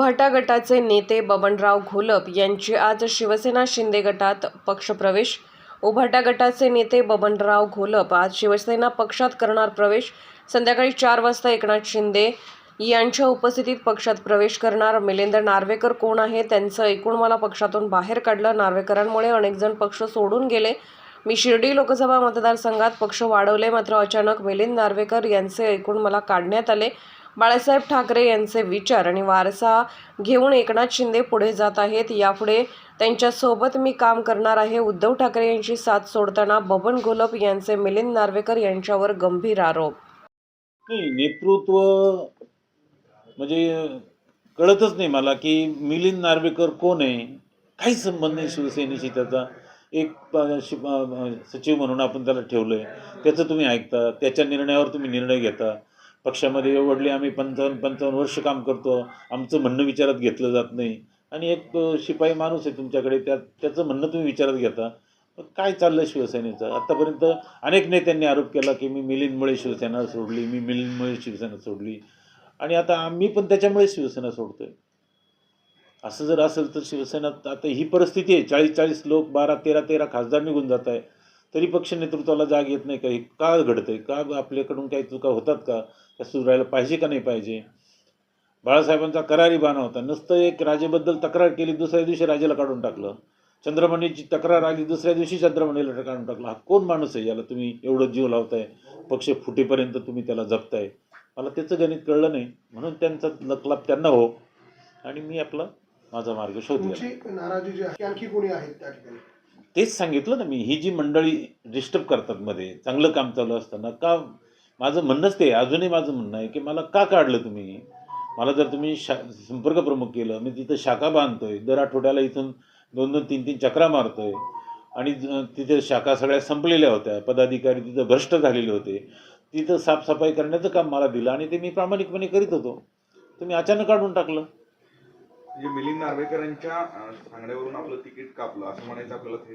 उभाटा गटाचे नेते बबनराव घोलप यांची आज शिवसेना शिंदे गटात पक्षप्रवेश। उभाटा गटाचे नेते बबनराव घोलप आज शिवसेना पक्षात करणार प्रवेश। संध्याकाळी 4 वाजता एकनाथ शिंदे यांच्या उपस्थितीत पक्षात प्रवेश करणार। मिलिंद नार्वेकर कोण आहे, त्यांचं ऐकून मला पक्षातून बाहेर काढलं। नार्वेकरांमुळे अनेक जण पक्ष सोडून गेले। मी शिर्डी लोकसभा मतदारसंघात पक्ष वाढवले, मात्र अचानक मिलिंद नार्वेकर यांचे ऐकून मला काढण्यात आले। बाळासाहेब ठाकरे यांचे विचार आणि वारसा घेऊन एकनाथ शिंदे पुढे जात आहेत। यापुढे त्यांच्यासोबत मी काम करणार आहे। उद्धव ठाकरे यांची साथ सोडताना बबन घोलप यांचे मिलिंद नार्वेकर यांच्यावर गंभीर आरोप। नाही, नेतृत्व म्हणजे कळतच नाही मला की मिलिंद नार्वेकर कोण आहे, काही संबंध नाही शिवसेनेशी त्याचा। एक सचिव म्हणून आपण त्याला ठेवलंय, त्याचं तुम्ही ऐकता, त्याच्या निर्णयावर तुम्ही निर्णय घेता। पक्षामध्ये एवढले आम्ही 55 वर्ष काम करतो, आमचं म्हणणं विचारात घेतलं जात नाही। आणि एक शिपाई माणूस आहे तुमच्याकडे, त्याचं म्हणणं तुम्ही विचारात घेता। काय चाललं शिवसेनेचं? आत्तापर्यंत अनेक नेत्यांनी आरोप केला की मी मिलिंदमुळे शिवसेना सोडली, मी मिलिंदमुळे शिवसेना सोडली, आणि आता आम्ही पण त्याच्यामुळे शिवसेना सोडतोय। असं जर असेल तर शिवसेनेत आता ही परिस्थिती आहे, 40 लोक 12-13 खासदार निघून जात आहे, तरी पक्ष नेतृत्वाला जाग येत नाही का? हे का घडतंय? का आपल्याकडून काही चुका होतात का? त्या सुधारायला पाहिजे का नाही पाहिजे? बाळासाहेबांचा करारी बाणा होता, नुसतं एक राजेबद्दल तक्रार केली, दुसऱ्या दिवशी राजाला काढून टाकलं। चंद्रमणीची तक्रार आली, दुसऱ्या दिवशी चंद्रमणीला काढून टाकलं। हा कोण माणूस आहे, याला तुम्ही एवढं जीव लावताय, पक्ष फुटेपर्यंत तुम्ही त्याला जपताय? मला त्याचं गणित कळलं नाही, म्हणून त्यांचा लकलाप त्यांना हो आणि मी आपला माझा मार्ग शोधला। नाराजी जी आहे आणखी कोणी आहेत त्या ठिकाणी? तेच सांगितलं ना मी, ही जी मंडळी डिस्टर्ब करतात मध्ये चांगलं काम चालू असताना, का? माझं म्हणणंच ते, अजूनही माझं म्हणणं आहे की मला का काढलं तुम्ही? मला जर तुम्ही संपर्क प्रमुख केलं, मी तिथं शाखा बांधतोय, दर आठवड्याला इथून 2-2, 3-3 चक्रा मारतोय, आणि तिथे शाखा सगळ्या संपलेल्या होत्या, पदाधिकारी तिथं भ्रष्ट झालेले होते, तिथं साफसफाई करण्याचं काम मला दिलं आणि ते मी प्रामाणिकपणे करीत होतो। तुम्ही अचानक काढून टाकलं। म्हणजे मिलिंद नार्वेकरांच्या सांगण्यावरून आपलं तिकीट कापलं असं म्हणायचं आपल्याला? ते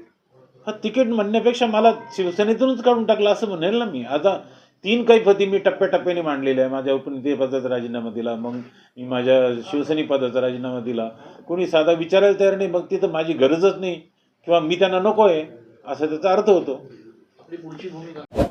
हा, तिकीट म्हणण्यापेक्षा मला शिवसेनेतूनच काढून टाकलं असं म्हणेल ना मी। आता 3 कैफती मी टप्प्याटप्प्याने मांडलेल्या आहे। माझ्या उपनेतेपदाचा राजीनामा दिला, मग मी माझ्या शिवसैनिक पदाचा राजीनामा दिला। कोणी साधा विचारायला तयार नाही, मग तिथं माझी गरजच नाही किंवा मी त्यांना नको आहे, असा त्याचा अर्थ होतो। आपली पुढची भूमिका